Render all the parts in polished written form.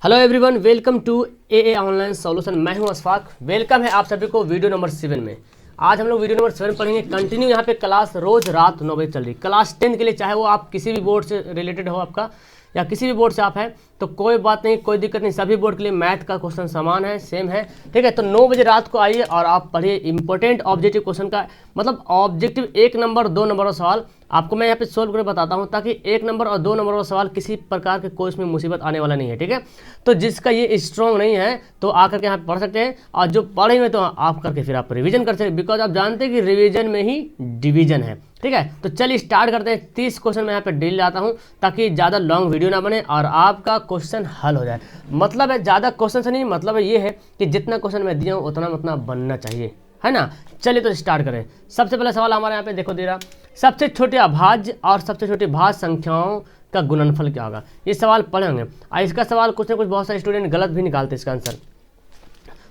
Hello everyone, welcome to a online solution. मैं हूं Ashfaq. Welcome है आप सभी को वीडियो नंबर 7 में। आज हम लोग वीडियो नंबर 7 पढ़ेंगे कंटिन्यू। यहाँ पे क्लास रोज रात 9 बजे चल रही। क्लास 10 के लिए, चाहे वो आप किसी भी बोर्ड से रिलेटेड हो आपका या किसी भी बोर्ड से आप हैं, तो कोई बात नहीं, कोई दिक्कत नहीं। सभी बोर्ड के लिए मैथ का क्वेश्चन समान है, सेम है, ठीक है। तो 9 बजे रात को आइए और आप पढ़िए इंपॉर्टेंट ऑब्जेक्टिव क्वेश्चन का, मतलब ऑब्जेक्टिव 1 नंबर 2 नंबर का सवाल आपको मैं यहाँ पे सोल्व करके बताता हूँ, ताकि 1 नंबर और 2 नंबर का सवाल किसी प्रकार के कोई इसमें मुसीबत आने वाला नहीं है, ठीक है। तो जिसका ये स्ट्रॉन्ग नहीं है तो आकर के यहाँ पे पढ़ सकते हैं, और जो पढ़े हुए तो आप करके फिर आप रिवीजन कर सकते हैं, बिकॉज आप जानते हैं कि रिवीजन में ही डिवीजन है, ठीक है। तो चलिए स्टार्ट करते हैं। 30 क्वेश्चन मैं यहाँ पे डेली लाता हूँ ताकि ज़्यादा लॉन्ग वीडियो ना बने और आपका क्वेश्चन हल हो जाए। मतलब है ज़्यादा क्वेश्चन से नहीं, मतलब है ये है कि जितना क्वेश्चन मैं दिया हूँ उतना बनना चाहिए, है ना। चलिए तो स्टार्ट करें। सबसे पहला सवाल हमारे यहाँ पे देखो दे रहा, सबसे छोटे अभाज्य और सबसे छोटी भाज्य संख्याओं का गुणनफल क्या होगा। ये सवाल पढ़े होंगे और इसका सवाल कुछ ना कुछ बहुत सारे स्टूडेंट गलत भी निकालते हैं इसका आंसर।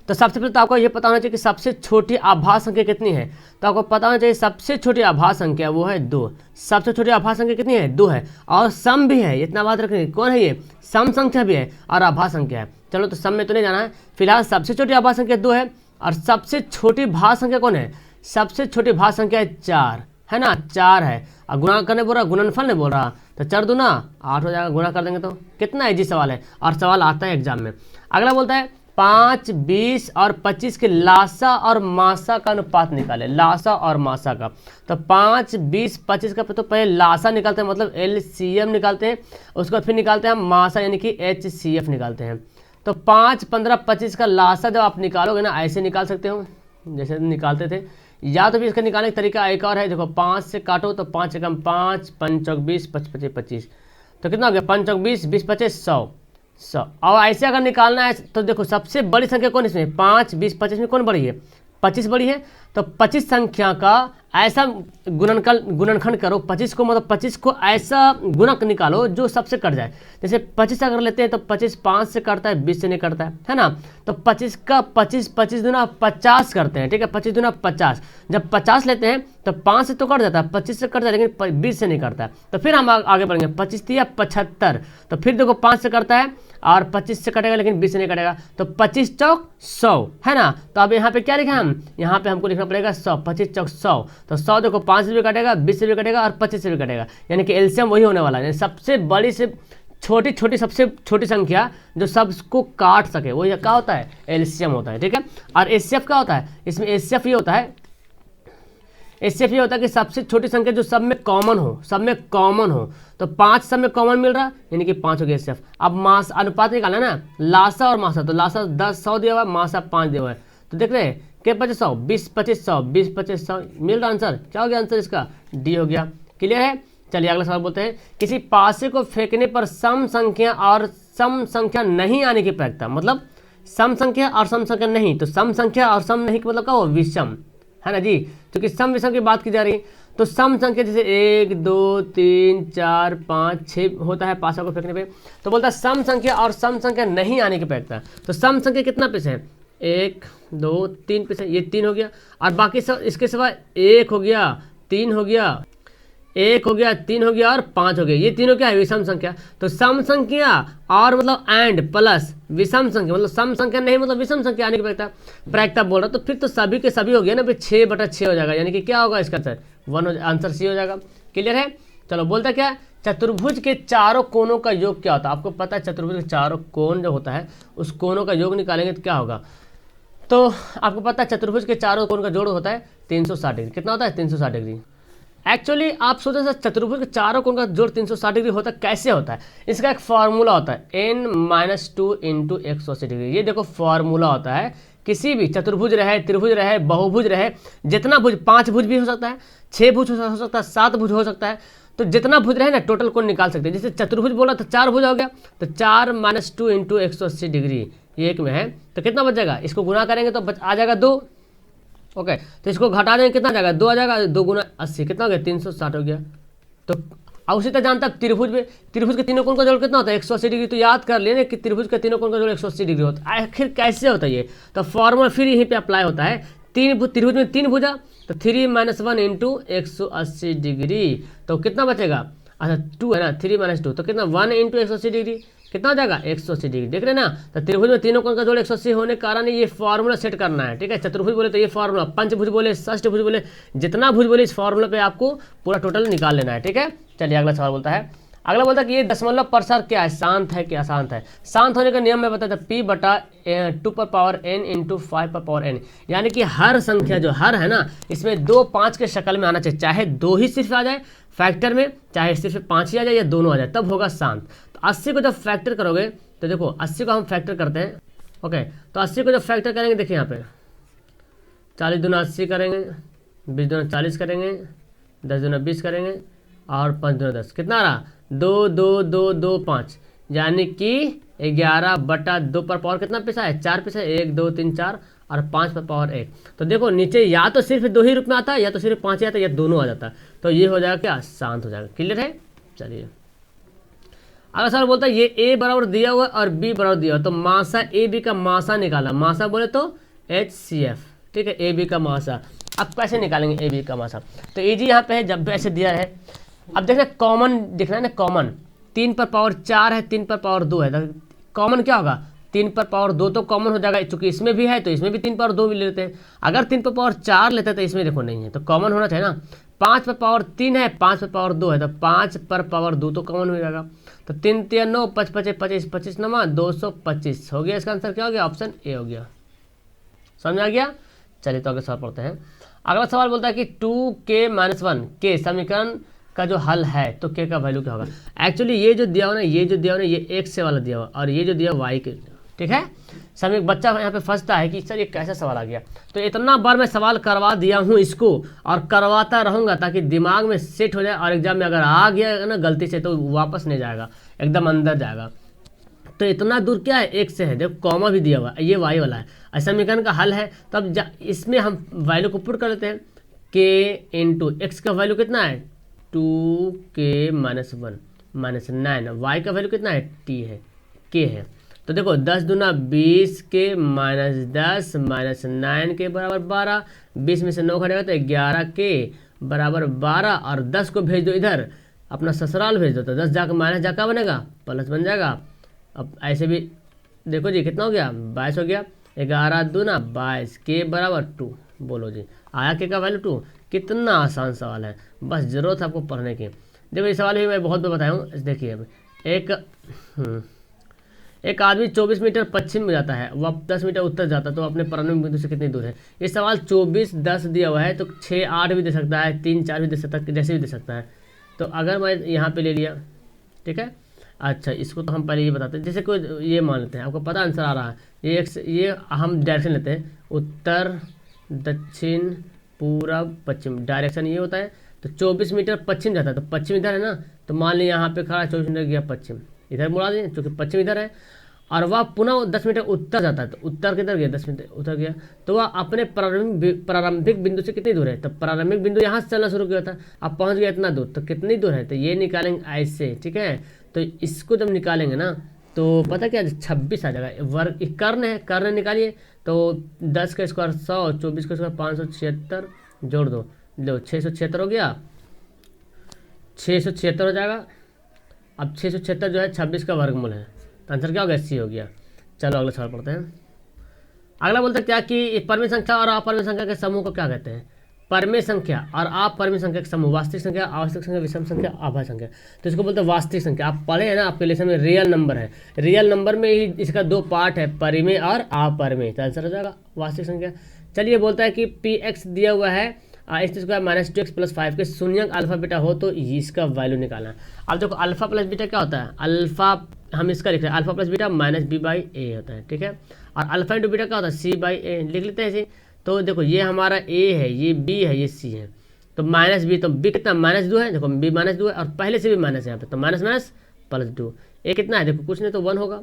तो सबसे पहले तो आपको ये पता होना चाहिए कि सबसे छोटी आभाज्य संख्या कितनी है। तो आपको पता होना चाहिए सबसे छोटी आभाज्य संख्या वो है 2। सबसे छोटी आभाज्य संख्या कितनी है? 2 है, और सम भी है, इतना बात रखेंगे। कौन है ये? सम संख्या भी है और आभाज्य संख्या है। चलो तो सम में तो नहीं जाना है फिलहाल। सबसे छोटी आभाज्य संख्या 2 है और सबसे छोटी भाज्य संख्या कौन है? सबसे छोटी भाज्य संख्या है 4, है ना, 4 है। और गुणा करने बोल रहा, गुणनफल नहीं बोल रहा, तो 4 दूना 8 हो जाएगा। गुणा कर देंगे तो कितना इजी सवाल है और सवाल आता है एग्जाम में। अगला बोलता है 5, 20 और 25 के लासा और मासा का अनुपात निकाले। लासा और मासा का, तो 5, 20, 25 का तो पहले लासा निकालते हैं, मतलब LCM निकालते हैं। उसके बाद फिर निकालते हैं मासा, यानी कि HCF निकालते हैं। तो 5, 15, 25 का लासा जब आप निकालोगे ना, ऐसे निकाल सकते हो जैसे निकालते थे, या तो फिर इसका निकालने का तरीका एक और है। देखो 5 से काटो तो 5 एकम 5, 5 चौक 20, 5 पचे 25, तो कितना हो गया? 5 चौक 20, 20 पचे 100। और ऐसे अगर निकालना है तो देखो सबसे बड़ी संख्या कौन इसमें? 5, 20, 25 में कौन बड़ी है? 25 बड़ी है। तो 25 संख्या का ऐसा गुणनखंड करो 25 को, मतलब 25 को ऐसा गुणक निकालो जो सबसे कट जाए। जैसे 25 अगर लेते हैं तो 25 5 से कटता है, 20 से नहीं कटता है ना। तो 25 का 25, 25 दूना 50 करते हैं, ठीक है। 25 दूना 50, जब 50 लेते हैं तो 5 से तो कट जाता है, 25 से कटता है, लेकिन 20 से नहीं करता है। तो फिर हम आगे बढ़ेंगे। 25 या 75, तो फिर देखो 5 से करता है और 25 से कटेगा, लेकिन 20 से नहीं कटेगा। तो 25 चौक 100, है ना। तो अब यहाँ पे क्या लिखा हम? यहाँ पे हमको लिखना पड़ेगा 100। 25 चौक 100, तो 100 देखो 5 से भी कटेगा, 20 से भी कटेगा और 25 से भी कटेगा, यानी कि एलसीएम वही होने वाला है। सबसे बड़ी से छोटी सबसे छोटी संख्या जो सबको काट सके, वो क्या होता है? एलसीएम होता है, ठीक है। और एचसीएफ क्या होता है? इसमें एचसीएफ ये होता है, एचसीएफ ये होता है कि सबसे छोटी संख्या जो सब में कॉमन हो, सब में कॉमन हो। तो 5 सब में कॉमन मिल रहा, यानी कि 5 हो गया एचसीएफ। अब मास अनुपात निकालना ना, लासा और मासा। तो लासा 10 100 दिया हुआ है, मासा 5 दिया हुआ है। तो देख रहे हैं के 25 100, 20 25 100, 20 25 100 मिल रहा। आंसर क्या हो गया? आंसर इसका डी हो गया। क्लियर है। चलिए अगला सवाल बोलते हैं, किसी पासे को फेंकने पर सम संख्या और सम संख्या नहीं आने की प्रायिकता। मतलब सम संख्या और सम संख्या नहीं, तो सम संख्या और सम नहीं का मतलब क्या हो? विषम, है ना जी। क्योंकि सम विषम की बात की जा रही है, तो सम संख्या जैसे 1 2 3 4 5 6 होता है पासा को फेंकने पे। तो बोलता है सम संख्या और सम संख्या नहीं आने की प्रायिकता। तो सम संख्या कितना पीस है? 1 2 3 पीस है, ये 3 हो गया। और बाकी सब इसके सिवा 1 हो गया, 3 हो गया, 1 हो गया, 3 हो गया और 5 हो गया। ये तीनों क्या है? विषम संख्या। तो सम संख्या और मतलब एंड प्लस विषम संख्या, मतलब सम संख्या नहीं, मतलब विषम संख्या आने की प्रायिकता बोल रहा। तो फिर तो सभी के सभी हो गया ना, फिर 6/6 हो जाएगा, यानी कि क्या होगा इसका आंसर? 1 आंसर सी हो जाएगा। क्लियर है। चलो बोलता क्या? चतुर्भुज के चारों कोनों का योग क्या होता है? आपको पता है चतुर्भुज के चारों कोण जो होता है उस कोनों का योग निकालेंगे तो क्या होगा? तो आपको पता है चतुर्भुज के चारों कोण का जोड़ होता है 360 डिग्री। कितना होता है? 360 डिग्री। एक्चुअली आप सोचें सर चतुर्भुज के चारों कोण का जोड़ 360 डिग्री होता है, कैसे होता है? इसका एक फार्मूला होता है n-2 इंटू 180 डिग्री। ये देखो फार्मूला होता है। किसी भी चतुर्भुज रहे, त्रिभुज रहे, बहुभुज रहे, जितना भुज, 5 भुज भी हो सकता है, 6 भुज हो सकता है, 7 भुज हो सकता है, तो जितना भुज रहे ना टोटल कोण निकाल सकते हैं। जैसे चतुर्भुज बोला तो 4 भुज हो गया, तो 4-2 इंटू 180 डिग्री ये एक में है, तो कितना बच जाएगा? इसको गुना करेंगे तो आ जाएगा 2। ओके, तो इसको घटा देंगे, कितना आ जाएगा? 2 आ जाएगा। 2 गुना 80 कितना हो गया? 360 हो गया। तो अब उसी तरह जानता है त्रिभुज में, त्रिभुज के तीनों कोण का जोड़ कितना होता है? 180 डिग्री। तो याद कर लेना कि त्रिभुज के तीनों कोण का जोड़ 180 डिग्री होता है। आखिर कैसे होता है ये? तो फॉर्मूला फिर यहीं पे अप्लाई होता है। त्रिभुज में 3 भुजा, तो 3-1 इंटू 180 डिग्री, तो कितना बचेगा? अच्छा 2 है ना, 3 - 2, तो कितना? 1 इंटू 180 डिग्री, कितना हो जाएगा 180 डिग्री। देख रहे हैं ना, तो त्रिभुज में तीनों कोण का जोड़ 180 होने के कारण ये फार्मूला सेट करना है, ठीक है। चतुर्भुज बोले तो ये फार्मूला, पंचभुज बोले, षष्ठभुज बोले, जितना भुज बोले इस फार्मूला पे आपको पूरा टोटल निकाल लेना है, ठीक है। चलिए अगला सवाल बोलता है, अगला बोलता है कि ये दशमलव प्रसार क्या है, शांत है कि अशांत है। शांत होने का नियम मैं बताता हूँ, p/2n इंटू 5/n, यानी कि हर संख्या जो हर है ना इसमें 2 5 के शक्ल में आना चाहिए, चाहे 2 ही सिर्फ आ जाए फैक्टर में, चाहे सिर्फ 5 ही आ जाए या दोनों आ जाए, तब होगा शांत। तो 80 को जब फैक्टर करोगे तो देखो 80 को हम फैक्टर करते हैं, ओके। तो 80 को जब फैक्टर करेंगे देखिए यहाँ पे 40 दूना 80 करेंगे, 20 दूना 40 करेंगे, 10 दूना 20 करेंगे और 5 दूना 10, कितना आ रहा 2 2 2 2 5, यानी कि 11/2 पर पावर कितना पैसा है 4 पैसा, 1 2 3 4 और 5 पर पावर 1। तो देखो नीचे या तो सिर्फ 2 ही रूप में आता है या तो सिर्फ 5 ही आता है या दोनों आ जाता है, तो ये हो जाएगा क्या, शांत हो जाएगा। क्लियर है। चलिए अगला सवाल बोलता है ये ए बराबर दिया हुआ और बी बराबर दिया हुआ, तो मासा ए बी का मासा निकाला। मासा बोले तो HCF, ठीक है, ए बी का मासा। अब कैसे निकालेंगे ए बी का मासा, तो ए जी यहाँ पे है, जब भी ऐसे दिया है। अब देखना कॉमन दिखना है ना, कॉमन 3 पर पावर 4 है, 3 पर पावर 2 है, तो कॉमन क्या होगा 3 पर पावर 2 तो कॉमन हो जाएगा, चूंकि इसमें भी है तो इसमें भी 3 पर 2 भी लेते हैं। अगर 3 पर पावर 4 लेते हैं तो इसमें देखो नहीं है, तो कॉमन होना चाहिए ना। 5 पर पावर 3 है, 5 पर पावर 2 है, तो 5 पर पावर 2 तो कॉमन हो जाएगा। तो 3 3 9 5 5 25 25 9 225 हो गया। इसका आंसर क्या हो गया, ऑप्शन ए हो गया। समझ आ गया। चलिए तो अगला सवाल पढ़ते हैं। अगला सवाल बोलता है कि 2k-1 के समीकरण का जो हल है तो k का वैल्यू क्या होगा। एक्चुअली ये जो दिया हुआ ना, ये जो दिया हुआ ना, ये x से वाला दिया हुआ और ये जो दिया y के, ठीक है। सभी बच्चा यहाँ पे फंसता है कि सर ये कैसा सवाल आ गया, तो इतना बार मैं सवाल करवा दिया हूँ इसको और करवाता रहूँगा ताकि दिमाग में सेट हो जाए, और एग्जाम में अगर आ गया ना गलती से तो वापस नहीं जाएगा, एकदम अंदर जाएगा। तो इतना दूर क्या है एक से है, देखो कॉमा भी दिया हुआ है, ये वाई वाला है, ऐसा समीकरण का हल है। तब इसमें हम वैल्यू को पुट कर लेते हैं, के इंटू एक्स का वैल्यू कितना है 2k-1 -9, वाई का वैल्यू कितना है टी है, के है। तो देखो 10 दूना 20 के -10 -9 के बराबर 12, 20 में से 9 घटेगा तो 11 के बराबर 12, और 10 को भेज दो इधर अपना ससुराल भेज दो, तो 10 जाकर माइनस जाकर बनेगा प्लस बन जाएगा। अब ऐसे भी देखो जी कितना हो गया 22 हो गया, 11 दूना 22 के बराबर 2। बोलो जी आया के का वैल्यू 2। कितना आसान सवाल है, बस जरूरत है आपको पढ़ने की। देखो ये सवाल भी मैं बहुत बार बताया हूँ। देखिए एक आदमी 24 मीटर पश्चिम में जाता है, वह 10 मीटर उत्तर जाता है, तो अपने प्रारंभिक बिंदु से कितनी दूर है। ये सवाल 24 10 दिया हुआ है, तो 6 8 भी दे सकता है, 3 4 भी दे सकता है, जैसे भी दे सकता है। तो अगर मैं यहाँ पे ले लिया, ठीक है। अच्छा इसको तो हम पहले ये बताते हैं, जैसे कोई ये मान लेते हैं, आपको पता आंसर आ रहा है, ये हम डायरेक्शन लेते हैं, उत्तर दक्षिण पूरब पश्चिम, डायरेक्शन ये होता है। तो 24 मीटर पश्चिम जाता है, तो पश्चिम इधर है ना, तो मान लिया यहाँ पे खड़ा 24 मीटर गया पश्चिम, इधर मुड़ा दें क्योंकि पश्चिम इधर है। और वह पुनः 10 मीटर उत्तर जाता है, तो उत्तर किधर गया 10 मीटर उत्तर गया, तो वह अपने प्रारंभिक बिंदु से कितनी दूर है। तो प्रारंभिक बिंदु यहाँ से चलना शुरू किया था, अब पहुँच गया इतना दूर, तो कितनी दूर है, तो ये निकालेंगे ऐसे, ठीक है। तो इसको जब निकालेंगे ना तो पता क्या 26 आ जाएगा। वर्ग कर्ण है, कर्ण निकालिए, तो 10 का स्क्वायर 100, 24 का स्क्वायर 576, जोड़ दो, लो 676 हो गया, 676 हो जाएगा। अब 676 जो है 26 का वर्गमूल है, तो आंसर क्या हो गया सी हो गया। चलो अगला सवाल पढ़ते हैं। अगला बोलता है क्या कि परमेय संख्या और अपरमेय संख्या के समूह को क्या कहते हैं। परमेय संख्या और अपरमेय संख्या के समूह, वास्तविक संख्या, आवश्यक संख्या, विषम संख्या, आभाज्य संख्या, तो इसको बोलते हैं वास्तविक संख्या। आप पढ़े हैं ना आपके लेसन में, रियल नंबर है, रियल नंबर में ही इसका 2 पार्ट है, परिमेय और अपरिमेय, तो आंसर हो जाएगा वास्तविक संख्या। चलिए बोलता है कि px दिया हुआ है x² -2x + 5 के शून्यक अल्फा बीटा हो तो इसका वैल्यू निकालना है। अब देखो अल्फा प्लस बीटा क्या होता है, अल्फा हम इसका लिख रहे हैं, अल्फा प्लस बीटा -b/a होता है, ठीक है। और अल्फा इंटू बीटा क्या होता है c/a, लिख लेते हैं ऐसे। तो देखो ये हमारा a है, ये b है, ये c है, तो -b, तो b कितना -2 है, देखो b -2 है और पहले से भी माइनस है यहाँ पे, तो माइनस माइनस +2, a कितना है देखो कुछ नहीं तो 1 होगा,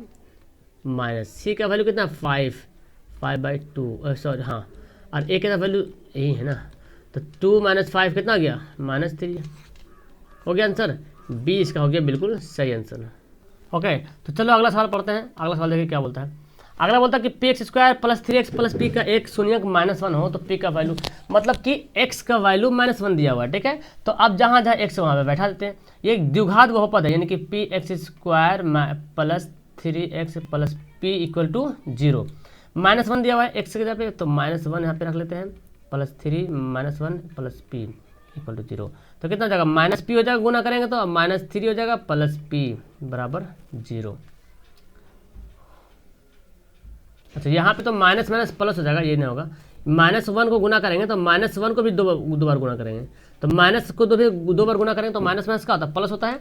माइनस c का वैल्यू कितना 5/2 सॉरी हाँ, और a का वैल्यू यही है ना, तो 2 - 5 कितना गया -3 हो गया आंसर। बी इसका हो गया बिल्कुल सही आंसर। ओके तो चलो अगला सवाल पढ़ते हैं। अगला सवाल देखिए क्या बोलता है। अगला बोलता है कि px² + 3x + p का एक शून्यक -1 हो तो p का वैल्यू, मतलब कि x का वैल्यू -1 दिया हुआ है, ठीक है। तो अब जहाँ जहाँ x वहाँ पे बैठा देते हैं। ये द्विघात बहुपद है, यानी कि px² + 3x plus P equal to 0। -1 दिया हुआ है x की जगह पे, तो -1 यहाँ पे रख लेते हैं, plus 3 -1 plus P equal to 0। तो कितना हो जाएगा, माइनस पी हो जाएगा, गुना करेंगे तो -3 हो जाएगा प्लस पी बराबर 0। अच्छा यहाँ पे तो माइनस माइनस प्लस हो जाएगा, ये नहीं होगा। -1 को गुना करेंगे तो -1 को भी दो बार गुना करेंगे, तो माइनस को दो बार गुना करेंगे तो माइनस माइनस का होता है प्लस होता है।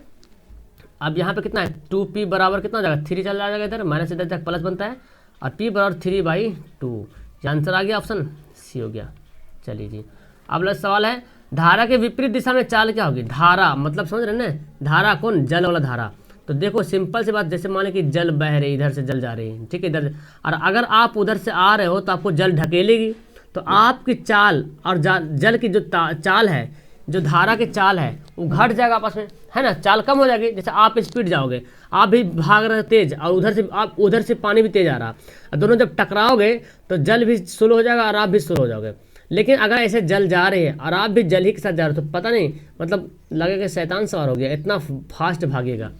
अब यहाँ पे कितना है, 2p बराबर कितना हो जाएगा, 3 चला जाएगा इधर, माइनस इधर जाकर प्लस बनता है, और p बराबर 3/2। ये आंसर आ गया, ऑप्शन सी हो गया। चलिए जी, अब अगला सवाल है, धारा के विपरीत दिशा में चाल क्या होगी। धारा मतलब समझ रहे हैं ना, धारा कौन, जल वाला धारा। तो देखो सिंपल सी बात, जैसे मान लें कि जल बह रही, इधर से जल जा रही है, ठीक है, इधर, और अगर आप उधर से आ रहे हो तो आपको जल ढकेलेगी, तो आपकी चाल और जल की जो चाल है, जो धारा की चाल है वो घट जाएगा आपस में, है ना, चाल कम हो जाएगी। जैसे आप स्पीड जाओगे, आप भी भाग रहे तेज, और उधर से पानी भी तेज आ रहा, और दोनों जब टकराओगे तो जल भी स्लो हो जाएगा और आप भी स्लो हो जाओगे। लेकिन अगर ऐसे जल जा रहे हैं और आप भी जल ही के साथ जा रहे हो, तो पता नहीं, मतलब लगेगा शैतान सवार हो गया, इतना फास्ट भागेगा।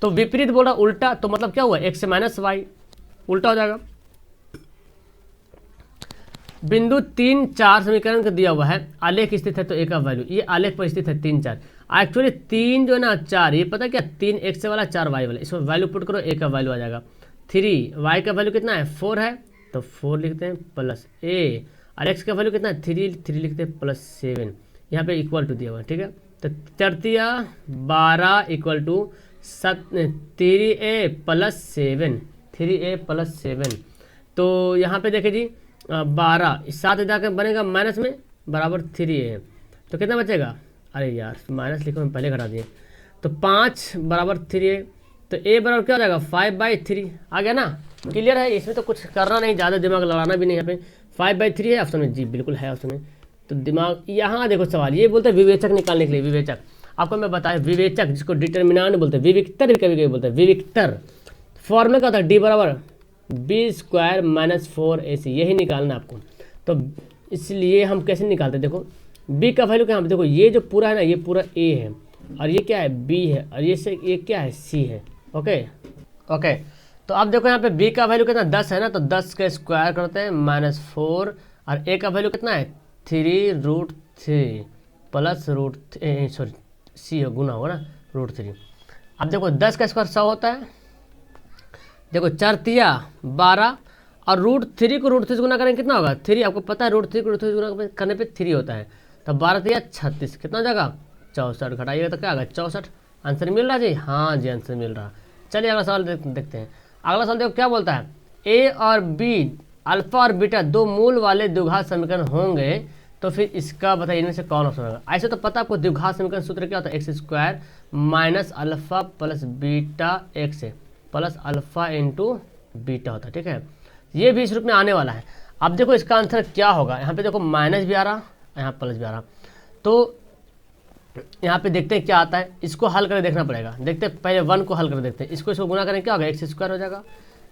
तो विपरीत बोल रहा उल्टा, तो मतलब क्या हुआ, x से -y उल्टा हो जाएगा। बिंदु 3, 4 समीकरण का दिया हुआ है, आलेख स्थित है तो a का वैल्यू, ये आलेख पर स्थित है 3, 4। एक्चुअली 3 जो है ना 4, ये पता क्या, 3 x वाला 4 y वाला, इसमें वैल्यू पुट करो, a का वैल्यू आ जाएगा 3, y का वैल्यू कितना है 4 है, तो 4 लिखते हैं प्लस a, और x का वैल्यू कितना है 3 लिखते हैं प्लस 7, यहाँ पे इक्वल टू दिया हुआ है, ठीक है। तो 3×12 equal to 3a plus 7, 3a plus 7। तो यहाँ पे देखिए जी 12, 7 जाकर बनेगा माइनस में बराबर 3a, तो कितना बचेगा, अरे यार माइनस लिखो, हम पहले घटा दिए, तो 5 बराबर 3a, तो a बराबर क्या हो जाएगा 5/3 आ गया ना। क्लियर है, इसमें तो कुछ करना नहीं, ज़्यादा दिमाग लड़ाना भी नहीं। यहाँ पे 5/3 है ऑप्शन में, जी बिल्कुल है ऑप्शन में। तो दिमाग यहाँ देखो, सवाल ये बोलते हैं विवेचक निकालने के लिए, विवेचक आपको मैं बताया, विवेचक जिसको डिटर्मिनांट बोलते हैं, विविक्तर भी कभी कभी बोलते हैं, विविक्तर फॉर्मूला क्या होता है, d बराबर b² - 4ac, यही निकालना आपको। तो इसलिए हम कैसे निकालते हैं, देखो b का वैल्यू क्या है, देखो ये जो पूरा है ना, ये पूरा a है, और ये क्या है b है, और ये क्या है c है, ओके ओके। तो अब देखो यहाँ पे b का वैल्यू कितना 10 है ना, तो 10 का स्क्वायर करते हैं -4, और a का वैल्यू कितना है 3√3 प्लस सॉरी c हो, गुना होगा ना √3। अब देखो 10 का स्क्वायर 100 होता है, देखो 4 तिया 12, और √3 को √3 से गुना करेंगे कितना होगा 3, आपको पता है √3 को √3 से गुना करने पे 3 होता है, तो 12 तिया 36, कितना हो जाएगा 64, घटाइएगा तो क्या आएगा 64। आंसर मिल रहा जी, हाँ जी आंसर मिल रहा। चलिए अगला सवाल देखते हैं। अगला सवाल देखो क्या बोलता है, a और b अल्फा और बीटा दो मूल वाले द्विघात समीकरण होंगे, तो फिर इसका बताइए इनमें से कौन ऑप्शन होगा। ऐसे तो पता आपको द्विघात समीकरण सूत्र क्या होता है, x² - alpha plus beta x plus alpha into beta होता है, ठीक है। ये भी इस रूप में आने वाला है। अब देखो इसका आंसर क्या होगा, यहाँ पे देखो माइनस भी आ रहा, यहाँ प्लस भी आ रहा, तो यहाँ पे देखते हैं क्या आता है, इसको हल करके देखना पड़ेगा। देखते हैं पहले 1 को हल कर देखते हैं, इसको गुना करेंगे क्या होगा x² हो जाएगा,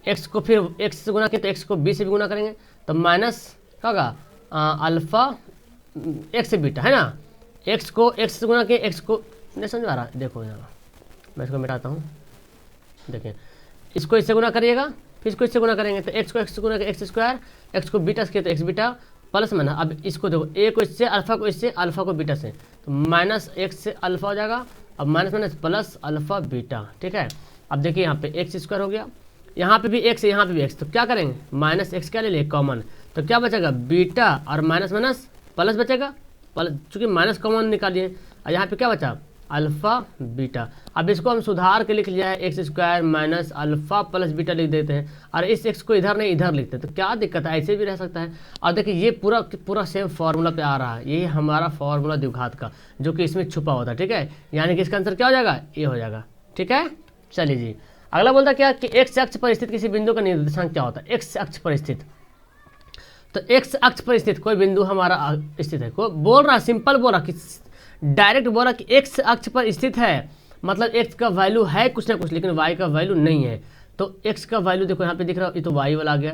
x को फिर x से गुना किया तो x को b से भी गुना करेंगे, तो माइनस क्या होगा अल्फा x से बीटा, है ना, x को x से गुना किया, x को नहीं समझ आ रहा, देखो यहाँ मैं इसको मिटाता हूँ, देखिए इसको इससे गुना करिएगा, फिर इसको इससे गुना करेंगे, तो x को x से गुना x², x को बीटा से किया तो x बीटा प्लस में ना, अब इसको देखो a को इससे, अल्फा को इससे, अल्फा को बीटा से, तो -x से अल्फा हो जाएगा, अब माइनस प्लस अल्फा बीटा, ठीक है। अब देखिए यहाँ पे x² हो गया, यहाँ पे भी x है, यहाँ पे भी x, तो क्या करेंगे -x क्या ले लिए कॉमन, तो क्या बचेगा बीटा और माइनस प्लस बचेगा, प्लस चूँकि माइनस कॉमन निकालिए, और यहाँ पे क्या बचा अल्फा बीटा। अब इसको हम सुधार के लिख लिया है x² - अल्फा प्लस बीटा लिख देते हैं, और इस x को इधर नहीं इधर लिखते हैं, तो क्या दिक्कत है, ऐसे भी रह सकता है। और देखिए ये पूरा सेम फार्मूला पे आ रहा है, यही हमारा फार्मूला द्विघात का जो कि इसमें छुपा होता है, ठीक है। यानी कि इसका आंसर क्या हो जाएगा, ये हो जाएगा, ठीक है। चलिए जी अगला बोलता क्या कि x अक्ष पर स्थित किसी बिंदु का निर्देशांक क्या होता है, x अक्ष पर स्थित, तो x अक्ष पर स्थित कोई बिंदु हमारा स्थित है, को बोल रहा सिंपल बोल रहा कि डायरेक्ट बोला कि x अक्ष पर स्थित है, मतलब x का वैल्यू है कुछ ना कुछ, लेकिन y का वैल्यू नहीं है। तो x का वैल्यू देखो यहाँ पे दिख रहा है, ये तो y वाला आ गया,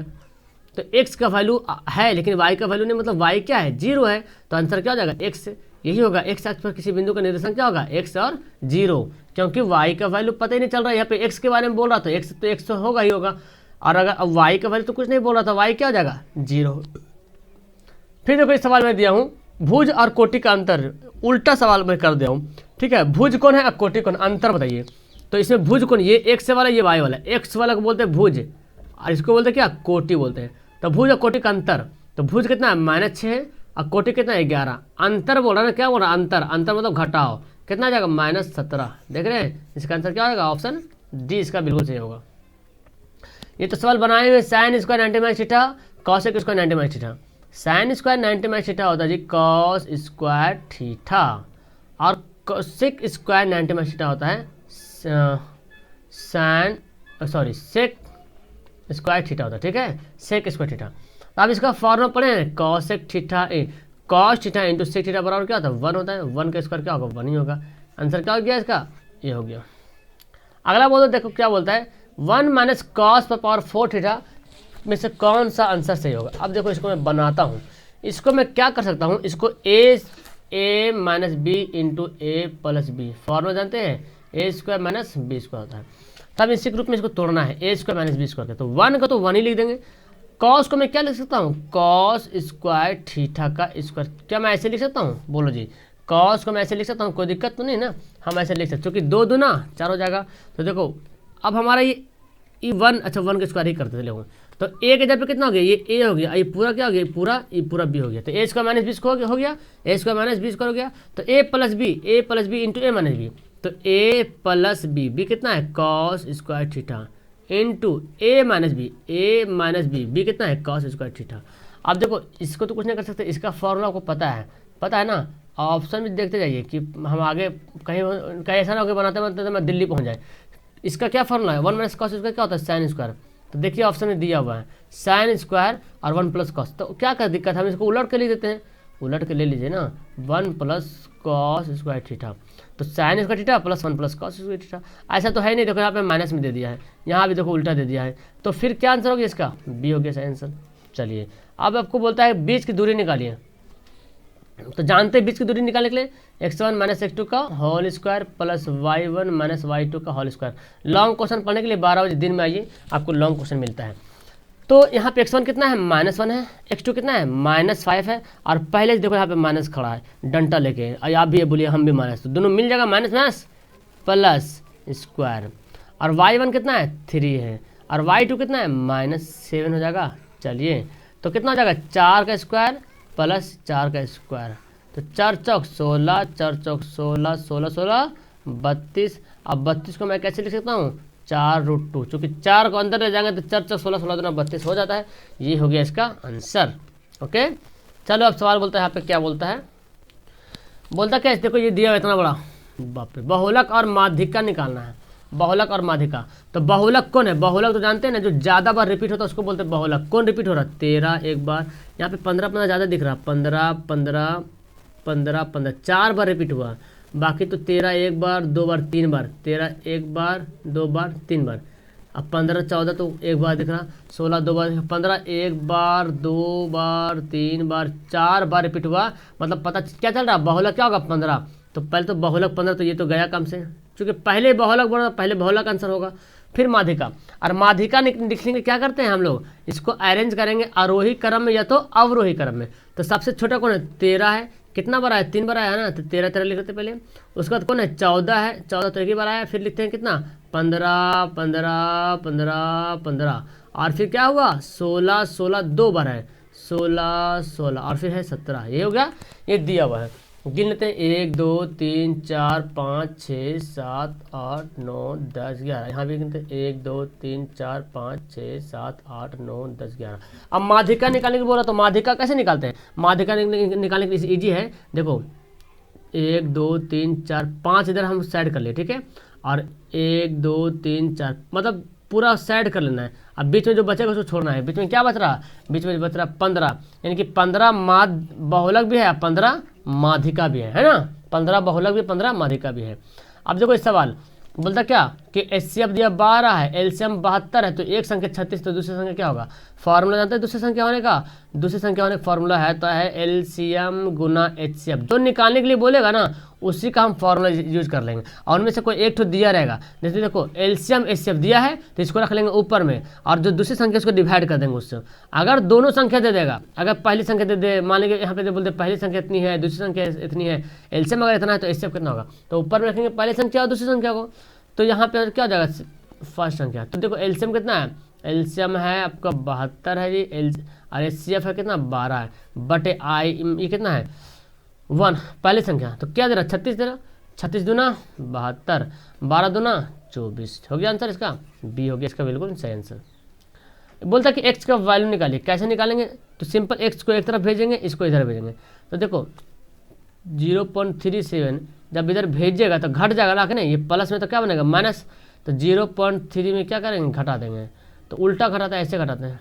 तो x का वैल्यू है लेकिन y का वैल्यू नहीं, मतलब y क्या है 0 है, तो आंसर क्या हो जाएगा x, यही होगा। x अक्ष पर किसी बिंदु का निर्देशांक क्या होगा x और 0, क्योंकि y का वैल्यू पता ही नहीं चल रहा है। यहाँ पे x के बारे में बोल रहा था, x तो होगा ही होगा, और अगर अब y का वैल्यू तो कुछ नहीं बोल रहा था, y क्या हो जाएगा 0। फिर देखो इस सवाल में दिया हूँ भुज और कोटि का अंतर, उल्टा सवाल मैं कर दिया हूँ, ठीक है। भुज कौन है और कोटि कौन, अंतर बताइए। तो इसमें भुज कौन, ये x वाला ये y वाला, x वाला को बोलते हैं भुज और इसको बोलते हैं क्या, कोटि बोलते हैं। तो भुज और कोटि का अंतर, तो भुज कितना है -6 है और कोटि कितना है 11। अंतर बोल रहा है ना, क्या बोल रहा है अंतर, अंतर मतलब घटाओ, कितना आ जाएगा -17। देख रहे हैं इसका आंसर क्या होगा, ऑप्शन डी इसका बिल्कुल सही होगा। ये तो सवाल बनाए हुए sine square 90 - theta, cosec square 90 - theta. Sine square 90 - theta होता है जी कॉस स्क्वायर थीटा, और सेक स्क्वायर 90 - थीटा होता है सेक स्क्वायर थीटा होता है, ठीक है, सेक स्क्वायर थीटा। तो अब इसका फॉर्मूला पढ़े, cosec theta cos theta into sec theta बराबर क्या होता है 1 होता है, 1 का स्क्वायर क्या होगा 1 ही होगा। आंसर क्या हो गया इसका, ये हो गया। अगला बोलो, देखो क्या बोलता है 1 - कॉस पर पावर 4 थीटा में से कौन सा आंसर सही होगा। अब देखो इसको मैं बनाता हूँ, इसको मैं क्या कर सकता हूँ, इसको a minus B into A plus B, formula जानते हैं a square minus B square होता है। तब इसी ग्रुप में इसको तोड़ना है, a square minus B square, तो 1 का तो 1 ही लिख देंगे। कॉस को मैं क्या लिख सकता हूँ, कॉस स्क्वायर थीटा का स्क्वायर, क्या मैं ऐसे लिख सकता हूँ, बोलो जी। कॉस को मैं ऐसे लिख सकता हूँ, कोई दिक्कत तो नहीं ना, हम ऐसे लिख सकते, क्योंकि 2 दूना 4 हो जाएगा। तो देखो अब हमारा ये 1, अच्छा 1 का स्क्वायर ही करते चले, तो a के जगह पे कितना हो गया, ये a हो गया, ये पूरा क्या हो गया, ये पूरा b हो गया। तो a square minus B square हो गया, a square minus B square हो गया। तो a plus B into A minus B, तो a प्लस बी कितना है cos square theta into A minus B, B कितना है कॉस स्क्वायर थीटा। अब देखो इसको तो कुछ नहीं कर सकते, इसका फॉर्मूला आपको पता है ना। ऑप्शन में देखते जाइए कि हम आगे कहीं ऐसा ना हो बनाते मैं दिल्ली पहुँच जाए। इसका क्या फॉर्मूला है, 1 - कॉस स्क्वायर क्या होता है साइन स्क्वायर, तो देखिए ऑप्शन में दिया हुआ है साइन स्क्वायर और 1 + कॉस। तो क्या कर दिक्कत है, हम इसको उलट के लिख देते हैं, उलट के ले लीजिए ना, 1 + कॉस स्क्वायर थीटा, तो sine square theta plus 1 + cos square theta. ऐसा तो है नहीं, देखो यहाँ पे माइनस में दे दिया है, यहाँ भी देखो उल्टा दे दिया है, तो फिर क्या आंसर हो गया इसका, बी हो गया सही आंसर। चलिए अब आपको बोलता है बीच की दूरी निकालिए, तो जानते हैं बीच की दूरी निकालने के लिए x1 - x2 का whole square plus y1 - y2 का होल स्क्वायर। लॉन्ग क्वेश्चन पढ़ने के लिए 12 बजे दिन में आइए, आपको लॉन्ग क्वेश्चन मिलता है। तो यहाँ पे x1 कितना है -1 है, x2 कितना है -5 है, और पहले देखो यहाँ पे माइनस खड़ा है डंटा लेके, आप भी बोलिए हम भी माइनस, तो दोनों मिल जाएगा माइनस प्लस स्क्वायर, और y1 कितना है 3 है, और y2 कितना है -7 हो जाएगा। चलिए तो कितना हो जाएगा 4 का स्क्वायर प्लस 4 का स्क्वायर, तो 4 चौक 16, 4 चौक 16, 16 16 32। अब 32 को मैं कैसे लिख सकता हूँ 4√2, चूँकि 4 को अंदर ले जाएंगे तो 4 चौक 16, 16 दूना 32 हो जाता है। ये हो गया इसका आंसर। ओके चलो अब सवाल बोलता है, यहाँ पे क्या बोलता है, बोलता क्या है, देखो ये दिया इतना बड़ा, बाप रे, बहुलक और माध्यिका निकालना है। बहुलक और माध्यिका, तो बहुलक कौन है, बहुलक तो जानते हैं ना, जो ज़्यादा बार रिपीट होता है उसको बोलते हैं बहुलक। कौन रिपीट हो रहा है 13 एक बार, यहाँ पे 15 ज़्यादा दिख रहा है, 15 15 15 15 4 बार रिपीट हुआ, बाकी तो 13 एक बार 2 बार 3 बार, 13 एक बार 2 बार 3 बार, अब 15 14 तो एक बार दिख रहा, 16 2 बार, 15 एक बार 2 बार 3 बार 4 बार रिपीट हुआ, मतलब पता क्या चल रहा है बहुलक क्या होगा 15। तो पहले तो बहुलक 15, तो ये तो गया कम से, क्योंकि पहले बहुलक बोला, पहले बहुलक आंसर होगा, फिर माध्यिका। और माध्यिका लिखने के क्या करते हैं हम लोग, इसको अरेंज करेंगे आरोही क्रम में या तो अवरोही क्रम में। तो सबसे छोटा कौन है 13 है, कितना बार आया 3 बार आया है ना, तो 13 13 लिख लेते पहले। उसके बाद कौन है 14 है, 14 तो एक ही बार आया, फिर लिखते हैं कितना 15 15 15 15, और फिर क्या हुआ 16 16 2 बार है, 16 16, और फिर है 17। ये हो गया, ये दिया हुआ है, गिन लेते हैं 1 2 3 4 5 6 7 8 9 10 11, यहाँ भी गिनते हैं 1 2 3 4 5 6 7 8 9 10 11। अब माध्यिका निकालने के बोला, तो माध्यिका कैसे निकालते हैं, माध्यिका निकालने के लिए ईजी है, देखो 1 2 3 4 5 इधर हम साइड कर लिए, ठीक है, और 1 2 3 4 मतलब पूरा साइड कर लेना है। अब बीच में जो बचेगा उसको छोड़ना है। बीच में क्या बच रहा, बीच में बच रहा 15, यानी कि 15 बहुलक भी है, 15 माध्यिका भी है ना, 15 बहुलक भी 15 माध्यिका भी है। अब देखो इस सवाल बोलता क्या कि HCF दिया 12 है, एलसीएम 72 है, तो एक संख्या 36, तो दूसरी संख्या क्या होगा? फॉर्मूला जानते हैं दूसरी संख्या होने का? दूसरी संख्या होने का फॉर्मूला है तो है एलसीएम गुना HCF। जो निकालने के लिए बोलेगा ना उसी का हम फॉर्मूला यूज कर लेंगे, और उनमें से कोई एक तो दिया रहेगा। जैसे देखो एलसीएम HCF दिया है तो इसको रख लेंगे ऊपर में, और जो दूसरी संख्या उसको डिवाइड कर देंगे उससे। अगर दोनों संख्या दे देगा, अगर पहली संख्या दे दे, मान लीजिए यहाँ पे बोलते पहली संख्या इतनी है, दूसरी संख्या इतनी है, एलसीएम अगर इतना है तो HCF कितना होगा? तो ऊपर में रखेंगे पहली संख्या और दूसरी संख्या को, तो यहाँ पे क्या हो जाएगा? फर्स्ट संख्या। तो देखो एलसीएम कितना है? एलसीएम है आपका 72 है जी, और HCF है कितना? 12 है, बटे आई ये कितना है? 1 पहली संख्या। तो क्या दे रहा? 36 दे रहा। 36 दूना 72, 12 दूना 24। हो गया आंसर इसका? बी हो गया इसका बिल्कुल सही आंसर। बोलता है कि एक्स का वैल्यू निकालिए। कैसे निकालेंगे? तो सिंपल एक्स को एक तरफ भेजेंगे, इसको इधर भेजेंगे। तो देखो 0.37 जब इधर भेजिएगा तो घट जाएगा ना कि नहीं, ये प्लस में तो क्या बनेगा? माइनस। तो 0.3 में क्या करेंगे? घटा देंगे। तो उल्टा घटाता है, ऐसे घटाते हैं।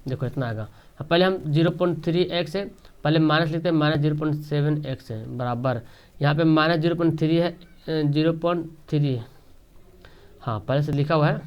देखो इतना आएगा। पहले हम 0.3x है, पहले माइनस लिखते हैं, माइनस 0.7x है बराबर, यहाँ पे माइनस 0.3 है, 0.3, हाँ पहले से लिखा हुआ है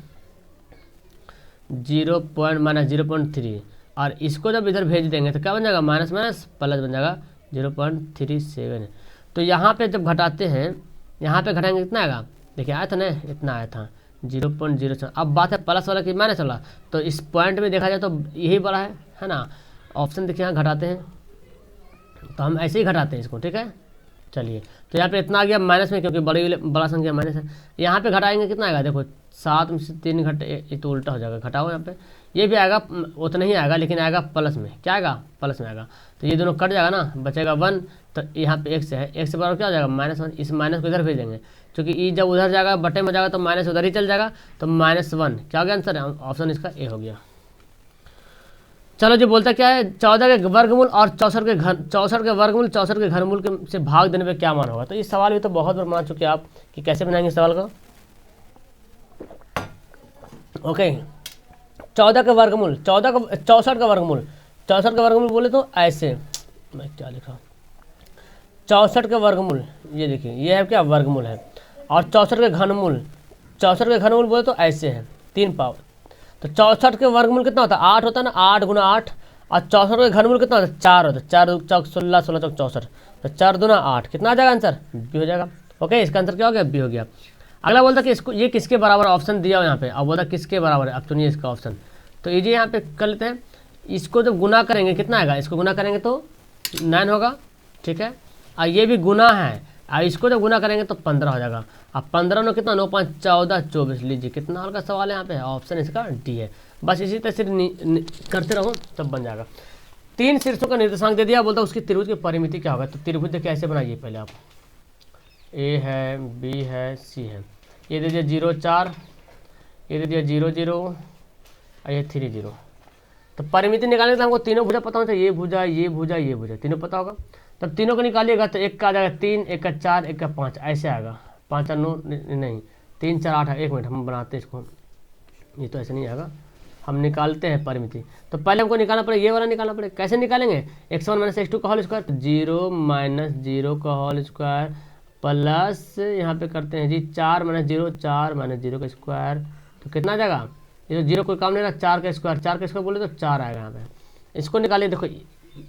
0.3, और इसको जब इधर भेज देंगे तो क्या बन जाएगा? माइनस माइनस प्लस बन जाएगा 0.37। तो यहाँ पे जब घटाते हैं, यहाँ पे घटाएंगे कितना आएगा? देखिए आया था ना, इतना आया था 0.07। अब बात है प्लस वाला कि माइनस वाला, तो इस पॉइंट में देखा जाए तो यही बड़ा है ना। ऑप्शन देखिए यहाँ घटाते हैं, तो हम ऐसे ही घटाते हैं इसको, ठीक है। चलिए तो यहाँ पे इतना आ गया माइनस में, क्योंकि बड़ा संख्या माइनस है। यहाँ पे घटाएंगे कितना आएगा? देखो 7 में से 3 घटे, ये तो उल्टा हो जाएगा, घटाओ यहाँ पे, ये भी आएगा उतना ही आएगा, लेकिन आएगा प्लस में। क्या आएगा? प्लस में आएगा। तो ये दोनों कट जाएगा ना, बचेगा 1। तो यहाँ पे x है, x से बराबर क्या हो जाएगा? -1। इस माइनस को इधर भेज देंगे, क्योंकि ई जब उधर जाएगा बटे में जाएगा तो माइनस उधर ही चल जाएगा, तो -1 क्या हो गया आंसर? ऑप्शन इसका ए हो गया। चलो जी, बोलता क्या है? 14 के वर्गमूल और 64 के वर्गमूल 64 के घनमूल के से भाग देने पे क्या मान होगा? तो इस सवाल भी तो बहुत बार मान चुके आप कि कैसे बनाएंगे सवाल को। ओके 14 का वर्गमूल, 64 का वर्गमूल, 64 का वर्गमूल बोले तो ऐसे, मैं क्या लिखा, 64 का वर्गमूल, ये देखिए ये है क्या? वर्गमूल है। और 64 के घनमूल, 64 के घनमूल बोले तो ऐसे है 3 पावर। तो 64 के वर्गमूल कितना होता है? 8 होता है ना, 8 गुना 8। और 64 के घनमूल कितना होता है? 4 होता है, 4 चौक 16, 16 चौक 64, तो 4 दूना 8। कितना आ जाएगा आंसर? बी हो जाएगा। ओके इसका आंसर क्या हो गया? बी हो गया। अगला बोलता कि इसको ये किसके बराबर? ऑप्शन दिया हो यहाँ पे, अब बोलता किसके बराबर है, अब चुनिए इसका ऑप्शन। तो ये यहाँ पे कर लेते हैं, इसको जब गुना करेंगे कितना आएगा? इसको गुना करेंगे तो 9 होगा, ठीक है। और ये भी गुना है, और इसको जब गुना करेंगे तो 15 हो जाएगा। अब 15 में कितना? 9 5 14 24। लीजिए कितना हल्का सवाल है यहाँ पे, ऑप्शन इसका डी है। बस इसी तरह से करते रहो तब बन जाएगा। 3 शीर्षों का निर्देशांक दे दिया, बोलता उसकी त्रिभुज की परिमिति क्या होगा? तो त्रिभुज देखिए ऐसे बनाइए पहले आप, ए है, बी है, सी है, ये दे दिया 0 4, ये दे दिया 0 0, और ये 3 0। तो परिमिति निकालने के लिए हमको तीनों भुजा पता होना चाहिए, ये भुजा, ये भुजा, ये भुजा, तीनों पता होगा। तब तीनों को निकालिएगा तो एक का आ जाएगा 3, एक का 4, एक का 5, ऐसे आएगा। 5 और 9 नहीं, 3 4 8 है। 1 मिनट हम बनाते हैं इसको, ये तो ऐसे नहीं आएगा, हम निकालते हैं परिमिति। तो पहले हमको निकालना पड़ेगा, ये वाला निकालना पड़ेगा। कैसे निकालेंगे? x1 - x2 का होल स्क्वायर, तो 0 - 0 का होल स्क्वायर प्लस यहाँ पे करते हैं जी 4 - 0, 4 - 0 का स्क्वायर, तो कितना आ जाएगा? ये 0 कोई काम नहीं रहा, 4 का स्क्वायर, 4 का स्क्वायर बोले तो 4 आएगा यहाँ पे। इसको निकालिए, देखो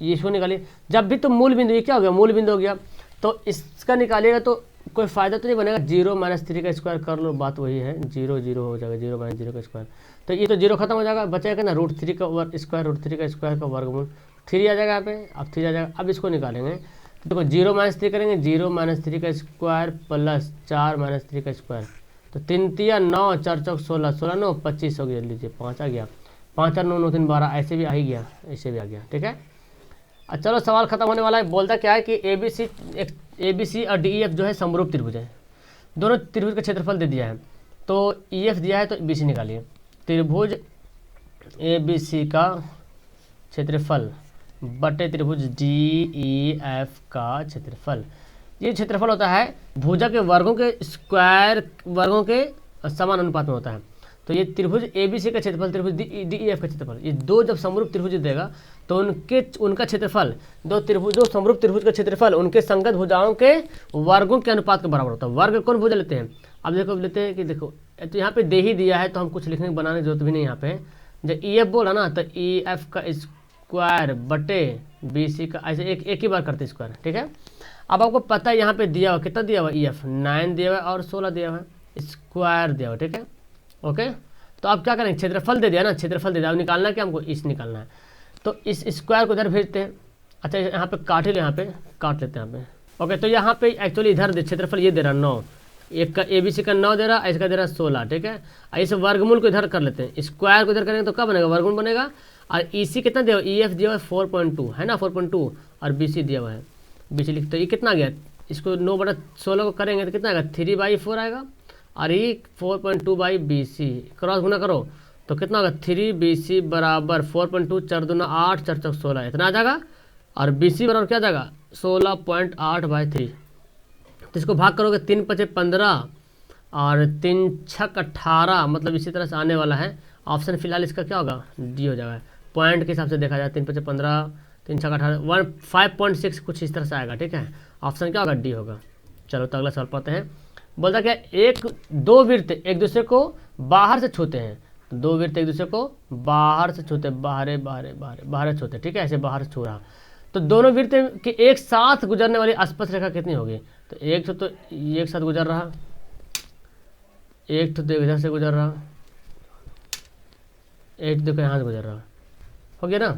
इसको निकालिए। जब भी तो मूल बिंदु, ये क्या हो गया? मूल बिंदु हो गया। तो इसका निकालिएगा तो कोई फायदा तो नहीं बनेगा। 0 - 3 का स्क्वायर कर लो, बात वही है, 0 0 हो जाएगा, 0 - 0 का स्क्वायर। तो ये तो 0 खत्म हो जाएगा, बचेगा ना √3 का स्क्वायर, √3 का स्क्वायर का वर्गमूल, 3 आ जाएगा यहाँ पे। अब 3 आ जाएगा। अब इसको निकालेंगे, देखो 0 - 3 करेंगे, 0 - 3 का स्क्वायर प्लस 4 - 3 का स्क्वायर, तो 3 3 9, 4 4 16, 16 9 25 हो गया। लीजिए 5 आ गया, 5 और 9 9 3 12, ऐसे भी आ ही गया, ऐसे भी आ गया, ठीक है। अच्छा चलो सवाल खत्म होने वाला है। बोलता क्या है कि ए बी सी और DEF जो है समरूप त्रिभुज है। दोनों त्रिभुज का क्षेत्रफल दे दिया है, तो EF दिया है तो BC निकालिए। त्रिभुज ABC का क्षेत्रफल बटे त्रिभुज DEF का क्षेत्रफल, ये क्षेत्रफल होता है भुजा के वर्गों के स्क्वायर वर्गों के समान अनुपात में होता है। तो ये त्रिभुज ABC का क्षेत्रफल, त्रिभुज DEF का क्षेत्रफल, ये दो जब समरूप त्रिभुज देगा तो उनका क्षेत्रफल, दो समरूप त्रिभुज का क्षेत्रफल उनके संगत भुजाओं के वर्गों के अनुपात के बराबर होता है। वर्ग कौन भुजा लेते हैं? अब देखो लेते हैं कि देखो तो यहाँ पे दे ही दिया है तो हम कुछ लिखने बनाने की जरूरत भी नहीं यहाँ पे। जब ई एफ बोला ना तो ई एफ का स्क्वायर बटे बी सी का, ऐसे एक ही बार करते स्क्वायर, ठीक है। अब आपको पता है यहाँ पे दिया हुआ कितना दिया हुआ ई एफ 9 दिया हुआ है और 16 दिया हुआ है, स्क्वायर दिया हुआ, ठीक है। ओके, तो आप क्या करेंगे, क्षेत्रफल दे दिया ना, क्षेत्रफल दे दिया, अब निकालना क्या हमको, इस निकालना है। तो इस स्क्वायर को इधर भेजते हैं। अच्छा यहाँ पे काट ले, यहाँ पे काट लेते हैं यहाँ पे। ओके, तो यहाँ पे एक्चुअली इधर क्षेत्रफल ये दे रहा 9, एक का ए बी सी का 9 दे रहा, इसका दे रहा 16, ठीक है। इस वर्गमूल को इधर कर लेते हैं, स्क्वायर को इधर करेंगे तो क्या बनेगा, वर्गमूल बनेगा। और ई सी कितना दिया हुआ, ई एफ दिया हुआ है 4.2 है ना, 4.2, और बी सी दिया हुआ है, बी सी लिखते, ये कितना गया, इसको 9/16 को करेंगे तो कितना आएगा, 3/4 आएगा। और ये 4.2 बी सी क्रॉस गुना करो तो कितना होगा, 3BC बराबर 4.2, 4 दूना 8, 4 चौक 16, इतना आ जाएगा। और BC बराबर क्या जाएगा, 16.8/3। तो इसको भाग करोगे 3 × 5 = 15 और 3 × 6 = 18, मतलब इसी तरह से आने वाला है। ऑप्शन फिलहाल इसका क्या होगा, डी हो जाएगा। पॉइंट के हिसाब से देखा जाए 3 × 5 = 15, 3 × 6 = 18, 5.6 कुछ इस तरह से आएगा, ठीक है। ऑप्शन क्या होगा, डी होगा। चलो तो अगला सवाल पाते हैं। बोलता क्या, दो वृत्त एक दूसरे को बाहर से छूते हैं, तो दो वृत्त एक दूसरे को बाहर से छूते, बाहर छूते, ठीक है, ऐसे बाहर से छू रहा। तो दोनों वृत्त के एक साथ गुजरने वाली स्पर्श रेखा कितनी होगी, तो एक तो एक साथ गुजर रहा, एक तो इधर से गुजर रहा, एक देखो यहाँ से गुजर रहा, हो गया ना।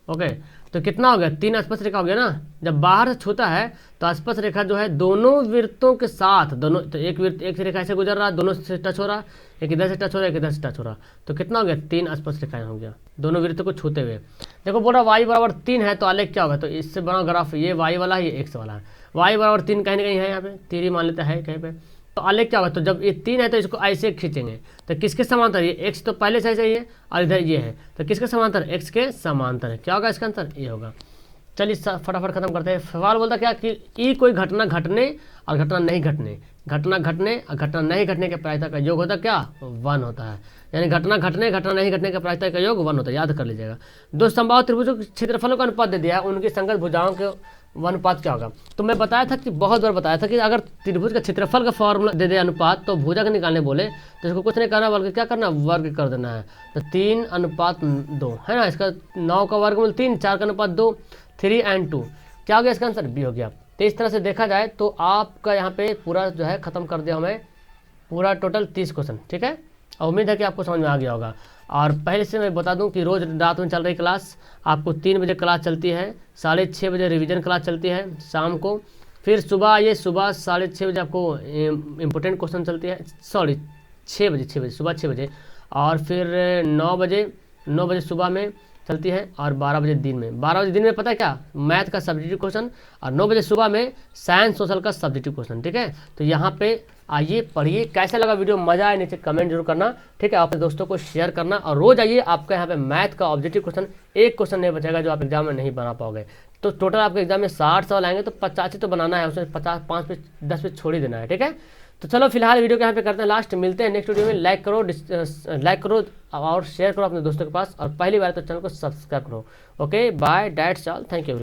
ओके, तो कितना हो गया, 3 स्पर्श रेखा हो गया ना। जब बाहर से छूता है तो स्पर्श रेखा जो है दोनों वृत्तों के साथ, दोनों, तो एक वृत्त एक रेखा से गुजर रहा, दोनों से टच हो रहा, एक इधर से टच हो रहा, एक इधर से टच हो रहा, तो कितना हो गया, 3 स्पर्श रेखाएं हो गया दोनों वृत्तों को छूते हुए। देखो बोल रहा y बराबर 3 है, तो आलेख क्या होगा, तो इससे बड़ा ग्राफ ये y वाला है, ये x वाला है। y बराबर 3 कहीं ना कहीं है, यहाँ पे 3 ही मान लेता है कहीं पे, तो आलेख क्या होगा, तो जब ये 3 है तो इसको ऐसे खींचेंगे, तो किसके समांतर, ये x तो पहले से चाहिए और इधर ये है, तो किसके समांतर, x के समांतर है। क्या होगा इसका आंसर, ये होगा। चलिए फटाफट खत्म करते हैं। सवाल बोलता क्या कि ई कोई घटना घटने और घटना नहीं घटने, घटना घटने और घटना नहीं घटने के प्रायिकता का योग होता क्या, 1 होता है। यानी घटना घटने घटना नहीं घटने के प्रायिकता का योग 1 होता है, याद कर लीजिएगा। दो संभावित त्रिभुजों के क्षेत्रफलों का अनुपात दे दिया है, उनकी संगत भुजाओं के अनुपात क्या होगा। तो मैं बताया था कि बहुत बार बताया था कि अगर त्रिभुज का क्षेत्रफल का फॉर्मूला दे दे अनुपात, तो भुजा का निकालने बोले तो इसको कुछ नहीं करना बल्कि क्या करना, वर्ग कर देना है। तो 3:2 है ना, इसका 9 का वर्गमूल 3, 4 का अनुपात 2, 3 और 2, क्या हो गया इसका आंसर, बी हो गया। तो इस तरह से देखा जाए तो आपका यहाँ पे पूरा जो है खत्म कर दिया हमें, पूरा टोटल 30 क्वेश्चन, ठीक है। और उम्मीद है कि आपको समझ में आ गया होगा। और पहले से मैं बता दूं कि रोज़ रात में चल रही क्लास, आपको 3 बजे क्लास चलती है, 6:30 बजे रिवीजन क्लास चलती है शाम को, फिर सुबह आइए, सुबह 6:30 बजे आपको इम्पोर्टेंट क्वेश्चन चलती है, सॉरी 6 बजे सुबह 6 बजे, और फिर 9 बजे सुबह में चलती है, और 12 बजे दिन में। 12 बजे दिन में पता है क्या, मैथ का सब्जेक्टिव क्वेश्चन, और 9 बजे सुबह में साइंस सोशल का सब्जेक्टिव क्वेश्चन, ठीक है। तो यहाँ पे आइए पढ़िए। कैसा लगा वीडियो, मजा आए नीचे कमेंट जरूर करना, ठीक है। अपने दोस्तों को शेयर करना, और रोज आइए, आपका यहाँ पे मैथ का ऑब्जेक्टिव क्वेश्चन एक क्वेश्चन नहीं बचेगा जो आप एग्जाम में नहीं बना पाओगे। तो टोटल आपके एग्जाम में 60 सवाल आएंगे, तो 50 तो बनाना है, उसमें 50 5 पे 10 पे छोड़ ही देना है, ठीक है। तो चलो फिलहाल वीडियो को यहाँ पे करते हैं लास्ट, मिलते हैं नेक्स्ट वीडियो में। लाइक करो और शेयर करो अपने दोस्तों के पास, और पहली बार तो चैनल को सब्सक्राइब करो। Okay bye, that's all, thank you.